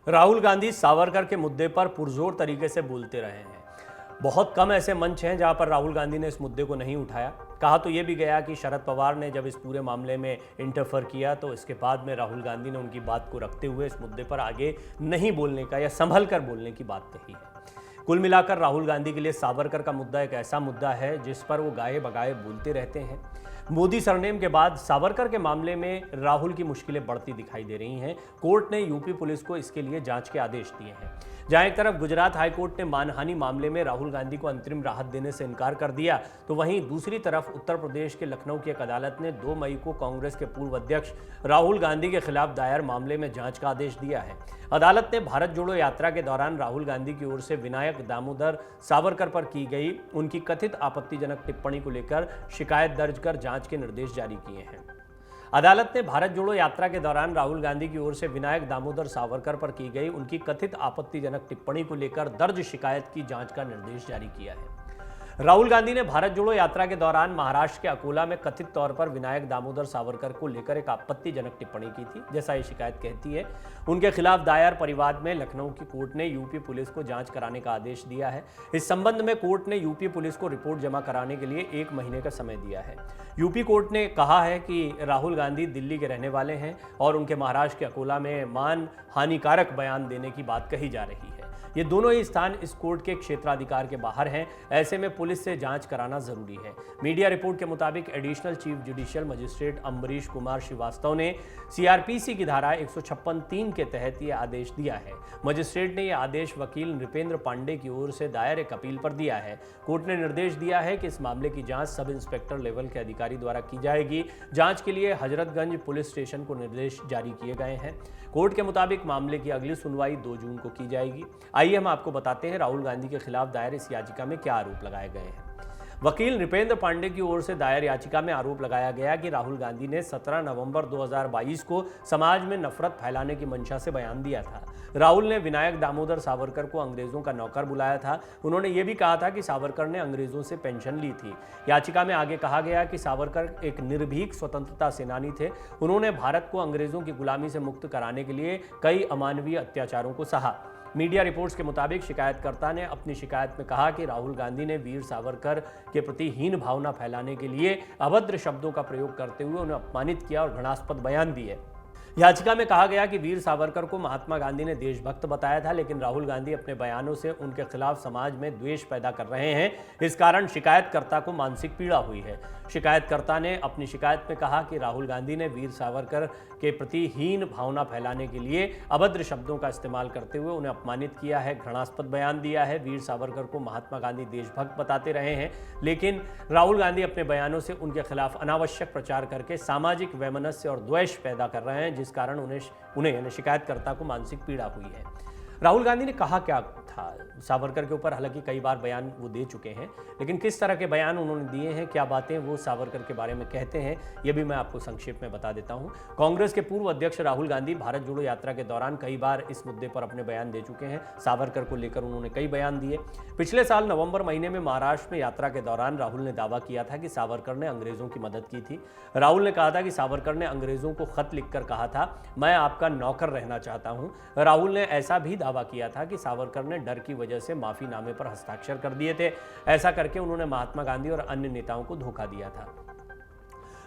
राहुल गांधी सावरकर के मुद्दे पर पुरजोर तरीके से बोलते रहे हैं। बहुत कम ऐसे मंच हैं जहां पर राहुल गांधी ने इस मुद्दे को नहीं उठाया। कहा तो ये भी गया कि शरद पवार ने जब इस पूरे मामले में इंटरफेयर किया तो इसके बाद में राहुल गांधी ने उनकी बात को रखते हुए इस मुद्दे पर आगे नहीं बोलने का या संभल कर बोलने की बात कही है। कुल मिलाकर राहुल गांधी के लिए सावरकर का मुद्दा एक ऐसा मुद्दा है जिस पर वो गाए बगाए बोलते रहते हैं। मोदी सरनेम के बाद सावरकर के मामले में राहुल की मुश्किलें बढ़ती दिखाई दे रही हैं। कोर्ट ने यूपी पुलिस को इसके लिए जांच के आदेश दिए हैं। जहां एक तरफ गुजरात हाईकोर्ट ने मानहानि मामले में राहुल गांधी को अंतरिम राहत देने से इनकार कर दिया, तो वहीं दूसरी तरफ उत्तर प्रदेश के लखनऊ की एक अदालत ने 2 मई को कांग्रेस के पूर्व अध्यक्ष राहुल गांधी के खिलाफ दायर मामले में जांच का आदेश दिया है। अदालत ने भारत जोड़ो यात्रा के दौरान राहुल गांधी की ओर से विनायक दामोदर सावरकर पर की गई उनकी कथित आपत्तिजनक टिप्पणी को लेकर शिकायत दर्ज कर जांच के निर्देश जारी किए हैं। अदालत ने भारत जोड़ो यात्रा के दौरान राहुल गांधी की ओर से विनायक दामोदर सावरकर पर की गई उनकी कथित आपत्तिजनक टिप्पणी को लेकर दर्ज शिकायत की जांच का निर्देश जारी किया है। राहुल गांधी ने भारत जोड़ो यात्रा के दौरान महाराष्ट्र के अकोला में कथित तौर पर विनायक दामोदर सावरकर को लेकर एक आपत्तिजनक टिप्पणी की थी। जैसा ये शिकायत कहती है, उनके खिलाफ दायर परिवाद में लखनऊ की कोर्ट ने यूपी पुलिस को जांच कराने का आदेश दिया है। इस संबंध में कोर्ट ने यूपी पुलिस को रिपोर्ट जमा कराने के लिए 1 महीने का समय दिया है। यूपी कोर्ट ने कहा है कि राहुल गांधी दिल्ली के रहने वाले हैं और उनके महाराष्ट्र के अकोला में मान हानिकारक बयान देने की बात कही जा रही है। ये दोनों ही स्थान इस कोर्ट के क्षेत्राधिकार के बाहर हैं। ऐसे में पुलिस से जांच कराना जरूरी है। मीडिया रिपोर्ट के मुताबिक additional chief judicial magistrate Ambrish Kumar Srivastava ने सीआरपीसी की धारा 156(3) के तहत ये आदेश दिया है। मजिस्ट्रेट ने यह आदेश वकील नृपेंद्र पांडे की ओर से दायर एक अपील पर दिया है। कोर्ट ने निर्देश दिया है कि इस मामले की जांच सब इंस्पेक्टर लेवल के अधिकारी द्वारा की जाएगी। जांच के लिए हजरतगंज पुलिस स्टेशन को निर्देश जारी किए गए हैं। कोर्ट के मुताबिक मामले की अगली सुनवाई 2 जून को की जाएगी। आइए हम आपको बताते हैं राहुल गांधी के खिलाफ दायर इस याचिका में क्या आरोप लगाए गए हैं। वकील नृपेंद्र पांडे की ओर से दायर याचिका में आरोप लगाया गया कि राहुल गांधी ने 17 नवंबर 2022 को समाज में नफरत फैलाने की मंशा से बयान दिया था। राहुल ने विनायक दामोदर सावरकर को अंग्रेजों का नौकर बुलाया था। उन्होंने ये भी कहा था कि सावरकर ने अंग्रेजों से पेंशन ली थी। याचिका में आगे कहा गया कि सावरकर एक निर्भीक स्वतंत्रता सेनानी थे। उन्होंने भारत को अंग्रेजों की गुलामी से मुक्त कराने के लिए कई अमानवीय अत्याचारों को सहा। मीडिया रिपोर्ट्स के मुताबिक शिकायतकर्ता ने अपनी शिकायत में कहा कि राहुल गांधी ने वीर सावरकर के प्रति हीन भावना फैलाने के लिए अभद्र शब्दों का प्रयोग करते हुए उन्हें अपमानित किया और घृणास्पद बयान दिए। याचिका में कहा गया कि वीर सावरकर को महात्मा गांधी ने देशभक्त बताया था, लेकिन राहुल गांधी अपने बयानों से उनके खिलाफ समाज में द्वेष पैदा कर रहे हैं। इस कारण शिकायतकर्ता को मानसिक पीड़ा हुई है। शिकायतकर्ता ने अपनी शिकायत में कहा कि राहुल गांधी ने वीर सावरकर के प्रति हीन भावना फैलाने के लिए अभद्र शब्दों का इस्तेमाल करते हुए उन्हें अपमानित किया है, घृणास्पद बयान दिया है। वीर सावरकर को महात्मा गांधी देशभक्त बताते रहे हैं, लेकिन राहुल गांधी अपने बयानों से उनके खिलाफ अनावश्यक प्रचार करके सामाजिक वैमनस्य और द्वेष पैदा कर रहे हैं, जिस कारण उन्हें शिकायतकर्ता को मानसिक पीड़ा हुई है। राहुल गांधी ने कहा क्या था सावरकर के ऊपर? हालांकि कई बार बयान वो दे चुके हैं, लेकिन किस तरह के बयान उन्होंने दिए हैं, क्या बातें वो सावरकर के बारे में कहते हैं, ये भी मैं आपको संक्षेप में बता देता हूं। कांग्रेस के पूर्व अध्यक्ष राहुल गांधी भारत जोड़ो यात्रा के दौरान कई बार इस मुद्दे पर अपने बयान दे चुके हैं। सावरकर को लेकर उन्होंने कई बयान दिए। पिछले साल नवंबर महीने में महाराष्ट्र में यात्रा के दौरान राहुल ने दावा किया था कि सावरकर ने अंग्रेजों की मदद की थी। राहुल ने कहा था कि सावरकर ने अंग्रेजों को खत लिखकर कहा था, मैं आपका नौकर रहना चाहता हूं। राहुल ने ऐसा भी दावा किया था कि सावरकर ने डर की वजह से माफीनामे पर हस्ताक्षर कर दिए थे। ऐसा करके उन्होंने महात्मा गांधी और अन्य नेताओं को धोखा दिया था।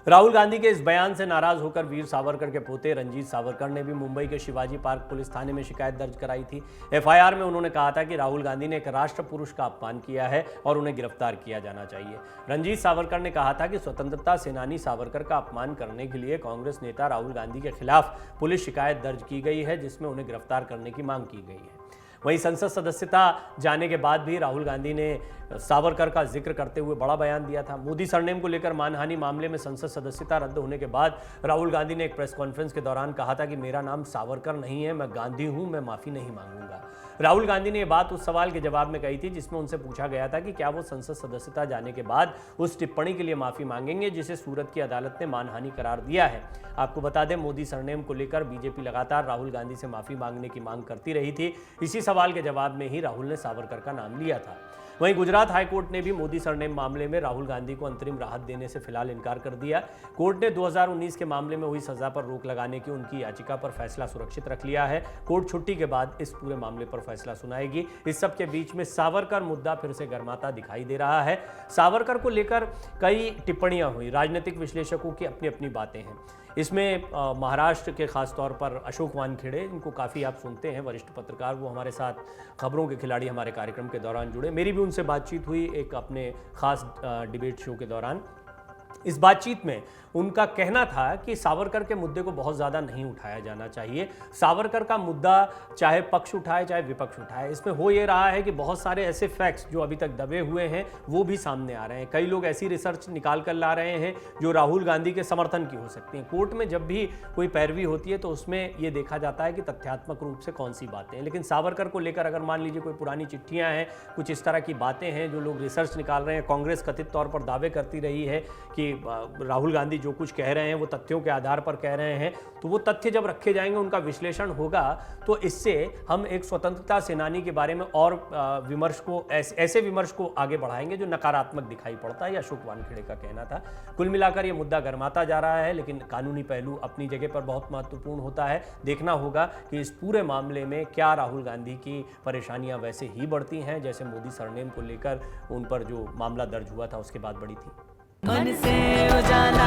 राहुल गांधी के इस बयान से नाराज होकर वीर सावरकर के पोते रंजीत सावरकर ने भी मुंबई के शिवाजी पार्क पुलिस थाने में शिकायत दर्ज कराई थी। एफआईआर में उन्होंने कहा था कि राहुल गांधी ने एक राष्ट्र पुरुष का अपमान किया है और उन्हें गिरफ्तार किया जाना चाहिए। रंजीत सावरकर ने कहा था कि स्वतंत्रता सेनानी सावरकर का अपमान करने के लिए कांग्रेस नेता राहुल गांधी के खिलाफ पुलिस शिकायत दर्ज की गई है, जिसमें उन्हें गिरफ्तार करने की मांग की गई है। वहीं संसद सदस्यता जाने के बाद भी राहुल गांधी ने सावरकर का जिक्र करते हुए बड़ा बयान दिया था। मोदी सरनेम को लेकर मानहानि मामले में संसद सदस्यता रद्द होने के बाद राहुल गांधी ने एक प्रेस कॉन्फ्रेंस के दौरान कहा था कि मेरा नाम सावरकर नहीं है, मैं गांधी हूं, मैं माफी नहीं मांगूंगा। राहुल गांधी ने यह बात उस सवाल के जवाब में कही थी जिसमें उनसे पूछा गया था कि क्या वो संसद सदस्यता जाने के बाद उस टिप्पणी के लिए माफी मांगेंगे जिसे सूरत की अदालत ने मानहानि करार दिया है। आपको बता दें, मोदी सरनेम को लेकर बीजेपी लगातार राहुल गांधी से माफी मांगने की मांग करती रही थी। इसी सवाल के जवाब में ही राहुल ने सावरकर का नाम लिया था। वहीं गुजरात हाईकोर्ट ने भी मोदी सरनेम मामले में राहुल गांधी को अंतरिम राहत देने से फिलहाल इनकार कर दिया। कोर्ट ने 2019 के मामले में हुई सजा पर रोक लगाने की उनकी याचिका पर फैसला सुरक्षित रख लिया है। कोर्ट छुट्टी के बाद इस पूरे मामले पर फैसला सुनाएगी। इस सब के बीच में सावरकर मुद्दा फिर से गर्माता दिखाई दे रहा है। सावरकर को लेकर कई टिप्पणियां हुई, राजनीतिक विश्लेषकों की अपनी अपनी बातें हैं। इसमें महाराष्ट्र के खास तौर पर अशोक वानखेड़े, इनको काफ़ी आप सुनते हैं, वरिष्ठ पत्रकार, वो हमारे साथ खबरों के खिलाड़ी हमारे कार्यक्रम के दौरान जुड़े। मेरी भी उनसे बातचीत हुई एक अपने खास डिबेट शो के दौरान। इस बातचीत में उनका कहना था कि सावरकर के मुद्दे को बहुत ज़्यादा नहीं उठाया जाना चाहिए। सावरकर का मुद्दा चाहे पक्ष उठाए चाहे विपक्ष उठाए, इसमें हो ये रहा है कि बहुत सारे ऐसे फैक्ट्स जो अभी तक दबे हुए हैं वो भी सामने आ रहे हैं। कई लोग ऐसी रिसर्च निकाल कर ला रहे हैं जो राहुल गांधी के समर्थन की हो सकती हैं। कोर्ट में जब भी कोई पैरवी होती है तो उसमें ये देखा जाता है कि तथ्यात्मक रूप से कौन सी बातें हैं। लेकिन सावरकर को लेकर अगर मान लीजिए कोई पुरानी चिट्ठियाँ हैं, कुछ इस तरह की बातें हैं जो लोग रिसर्च निकाल रहे हैं, कांग्रेस कथित तौर पर दावे करती रही है कि राहुल गांधी जो कुछ कह रहे हैं वो तथ्यों के आधार पर कह रहे हैं, तो वो तथ्य जब रखे जाएंगे, उनका विश्लेषण होगा, तो इससे हम एक स्वतंत्रता सेनानी के बारे में और विमर्श को ऐसे विमर्श को आगे बढ़ाएंगे जो नकारात्मक दिखाई पड़ता है। अशोक वानखेड़े का कहना था। कुल मिलाकर ये मुद्दा गर्माता जा रहा है, लेकिन कानूनी पहलू अपनी जगह पर बहुत महत्वपूर्ण होता है। देखना होगा कि इस पूरे मामले में क्या राहुल गांधी की परेशानियां वैसे ही बढ़ती हैं जैसे मोदी सरनेम को लेकर उन पर जो मामला दर्ज हुआ था उसके बाद बढ़ी थी। मन से उजाला